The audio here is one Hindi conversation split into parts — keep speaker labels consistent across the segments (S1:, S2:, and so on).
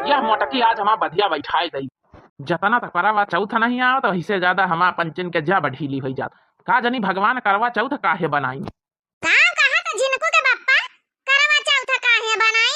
S1: यह मोटकी आज हमारा बधिया बैठाए गई। जतना तक करवा चौथ नहीं आओ तो इससे ज्यादा हमारा पंचन के जब ढीली हो जात। का जनी भगवान करवा चौथ काहे बनाई?
S2: कहाँ कहाँ तो झिनको के बाप्पा करवा चौथ काहे बनाई?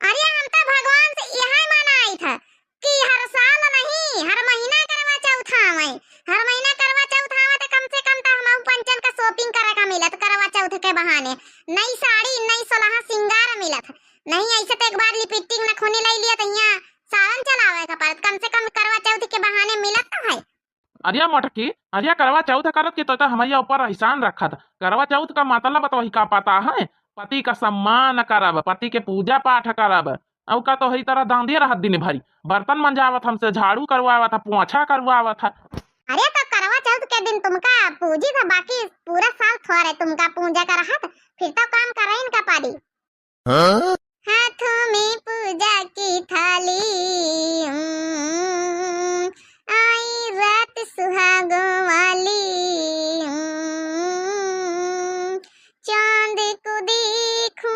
S2: अरे हम तो भगवान से यह मनाई था कि हर साल नहीं हर महीना करवा चौथ आवे। हर महीना करवा चौथ आवे तो कम से कम तो हम पंचन का शॉपिंग करे का मिलत करवा चौथ के बहाने। नई साड़ी नई सोलहा सिंगार मिलत। नहीं ऐसे तो एक बार लिपस्टिक न खूनी ले लिया तो यहाँ सावन चलावे का पड़त। कम से कम करवा चौथ के बहाने मिलत तो है।
S1: अरिया मोटकी अरिया करवा चौथ करत के तो हमारे ऊपर एहसान रखा था। करवा चौथ का मतलब तो वही का पता है, पति का सम्मान करब, पति के पूजा पाठ करब, और का तो हई तरह दांधिया रहत दिन भरी बर्तन मंजावत, हमसे झाड़ू करवावत था, पोछा करवावत था।
S2: अरे तो करवा चौथ के दिन तुमका पूजी था, बाकी पूरा साल थोड़े तुमका पूजा का रहत, फिर तो काम करे इनका पारी। हाथों में पूजा की थाली आई रात सुहागों वाली। चांद को देखूं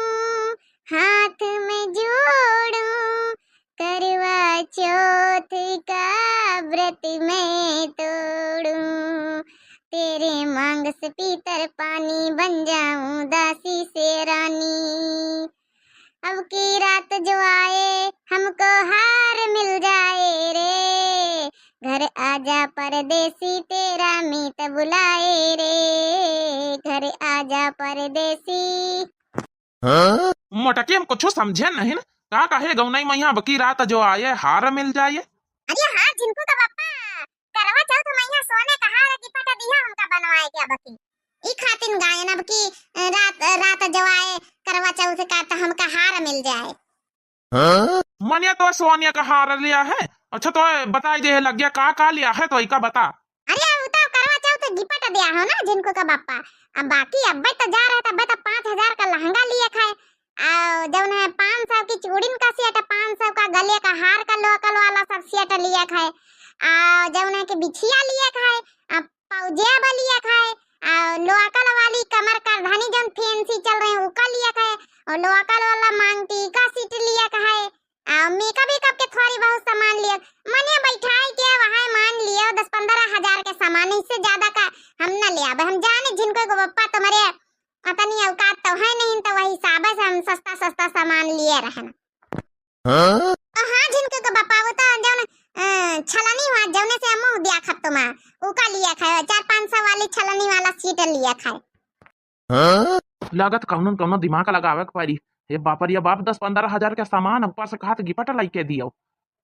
S2: हाथ में जोड़ूं, करवा चौथ का व्रत मैं तोड़ूं। तेरे मांग से पीतर पानी बन जाऊं दासी से रानी। अब की रात जो आए हमको हार मिल जाए रे। घर आजा परदेसी तेरा मीत बुलाए रे। घर आजा परदेसी।
S1: मोटकी हम कुछ समझे नहीं ना, का कहे गौनाई मैया बकी रात जो आए हार मिल जाए।
S2: अरे हाँ जिनको का बाप्पा करवा चौथ मैया सोने का हार की पटा दिया हमका बनवाए क्या बकी ई खातिन गायन। अब की रात रात जो आए करवा चौथ का तो हमका हार मिल जाए।
S1: मनिया तो सोनिया का हार लिया है। अच्छा तो बताई दे लग गया का लिया है तो का बता।
S2: अरे अब तो करवा चौथ गिफ्ट दिया हो ना जिनको का बाप्पा। अब बाकी अब्बे तो जा रहे थे, तो 5000 का लहंगा लिए खाए, जब ने 500 की चूड़ीन का सेट, 500 का गले का हार का लोकल वाला सब सेट लिए खाए, जब ने के बिछिया लिए खाए, पौजिया लिए खाए, लोकल वाली कमर का धानी जन फैंसी चल रहे हैं उका लिया खाए, और लोकल वाला मांग टीका सीट लिया खाए, मेकअप के थोड़ी बहुत सामान लिया। मने बैठाई के वहां मान लिया 10-15 हजार के सामान, इससे ज्यादा का हम न ले आबे। हम जाने जिनको को पप्पा तुम्हारे अतनी औकात तो है नहीं, तो वही हिसाब से हम सस्ता सस्ता सामान लिए रहना। हाँ जिनको को पप्पा वो तो जौन छलनी हुआ जौने से हम दिया खत्तमा उका लिया खाए, 400-500 वाली छलनी वाला सीट लिया खाए।
S1: लागत कौनो दिमाग लगावे के पड़ी। हे बापर ये बाप 10-15 हजार के सामान ऊपर से कहा गिफ्ट लाई के दियो,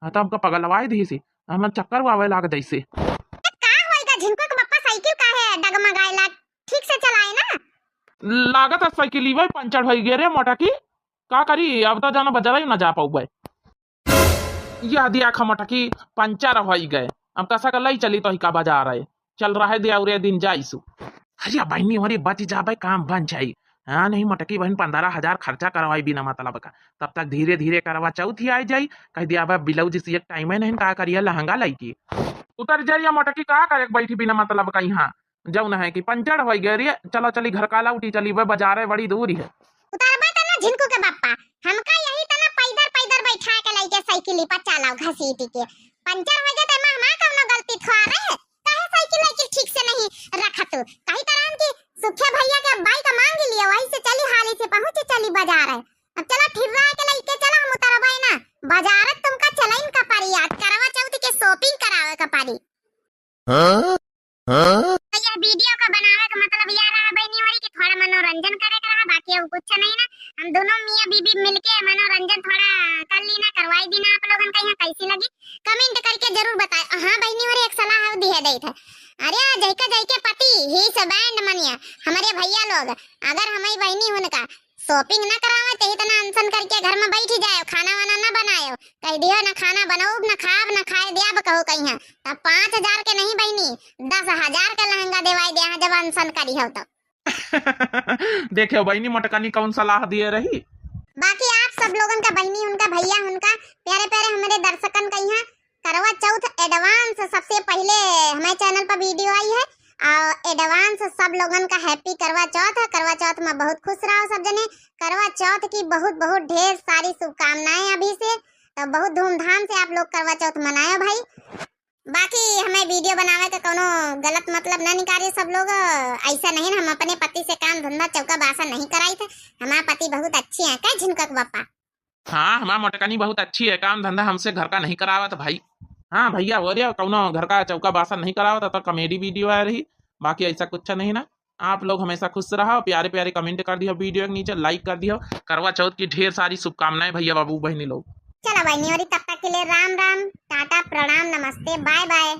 S1: तो हमको पगलवाई दी सी, हम चक्कर आवे लाग जैसे।
S2: का होएगा जिनको के पप्पा साइकिल काहे डगमगाइला, ठीक से चलाए ना।
S1: लागत है साइकिल ही पंचर हो गए रे मोटकी, का करी अब तो जाना बजरा ही ना जा पाऊबे। यह दिया खा मोटकी पंचर हो गए, अब कसा का लाई चली तो ही का बाजार है चल रहा है दिया उरे दिन जाइसु। अरे बहनी हमारी बच जाबे काम बन जाई। हाँ नहीं मोटकी बहन 15,000 खर्चा करवाई बिना मतलब का, तब तक धीरे धीरे करवा चौथ ही आ जाई। कह दिया ब्लाउज से एक टाइम है नहीं का करिए लहंगा लाई की उतर जाइए। मोटकी का करे बैठी बिना मतलब का यहाँ जौन है कि पंचर हो गए रे, चलो चली घर काला उठी चली बाजार है बड़ी दूर है।
S2: उतारबा तना झिनको के बाप्पा हमका यही तना पैदर बैठा के लाइके साइकिल पर चलाओ घसीटी के, पंचर हो जाए त मां कौनो गलती थोड़ा रहे। काहे साइकिल ठीक से नहीं रखत, कहीं तरह की सुखे भैया के बाइक मांग लिया, वहीं से चली हाली से पहुंचे चली बाजार है। अब चला ठिर्रा के लाइके चला हम उतरबाई ना बाजार तुमका चलाइन का पारी, याद करवा चौथ के शॉपिंग करावे का पारी। तो यह वीडियो का बनावे का मतलब यह रहा बहनी वाली कि थोड़ा मनोरंजन करे का रहा, बाकी और कुछ नहीं ना। हम दोनों मियां बीबी मिलके मनोरंजन थोड़ा कर ली ना, करवाई दी ना। आप लोगन का यहाँ कैसी लगी कमेंट करके जरूर बताए। हाँ बहनी वाली एक सलाह दिए दे था, अरे जैके पति ही सब बैंड मनिया हमारे भैया लोग अगर हमारी बहनी उनका शॉपिंग ना करावे तो इतना अनशन करके घर में बैठ जाए, खाना वाना ना बनाए, कह दियो ना खाना बनाओ ना खाब ना खाए दिया कहो कहीं। तब 5000 के नहीं बहनी 10,000 का लहंगा देवाई दिया जब अनशन करी हो तो।
S1: देखो बहनी मोटकानी कौन सलाह दिए रही।
S2: बाकी आप सब लोगन का बहनी उनका भैया उनका प्यारे प्यारे हमारे दर्शकन का यहाँ करवा चौथ एडवांस सबसे पहले हमारे चैनल पर वीडियो आई है, और एडवांस सब लोगन का हैप्पी करवा चौथ है। करवा चौथ में बहुत खुश रहो सब जने। करवा चौथ की बहुत बहुत ढेर सारी शुभकामनाएं अभी से। तो बहुत धूमधाम से आप लोग करवा चौथ मनायो भाई। बाकी हमें वीडियो बनावे का कोनो गलत मतलब न निकालिए सब लोग। ऐसा नहीं ना, हम अपने पति से काम धंधा चौका बासन नहीं कराई थे। हमारे पति बहुत अच्छे हैं क्या झिनकक बापा।
S1: हाँ, हमारा मोटकनी बहुत अच्छी है, काम धंधा हमसे घर का नहीं करावत भाई। हाँ भैया, हो रहा कौनो घर का चौका बासन नहीं करावत तो कॉमेडी वीडियो आ रही, बाकी ऐसा कुछ नहीं ना। आप लोग हमेशा खुश रहो, प्यारे प्यारे कमेंट कर दियो, वीडियो के नीचे लाइक कर दियो। करवा चौथ की ढेर सारी शुभकामनाएं भैया बाबू बहनी लोग।
S2: चलो भाई, तब तक के लिए राम राम, टाटा, प्रणाम, नमस्ते, बाय बाय।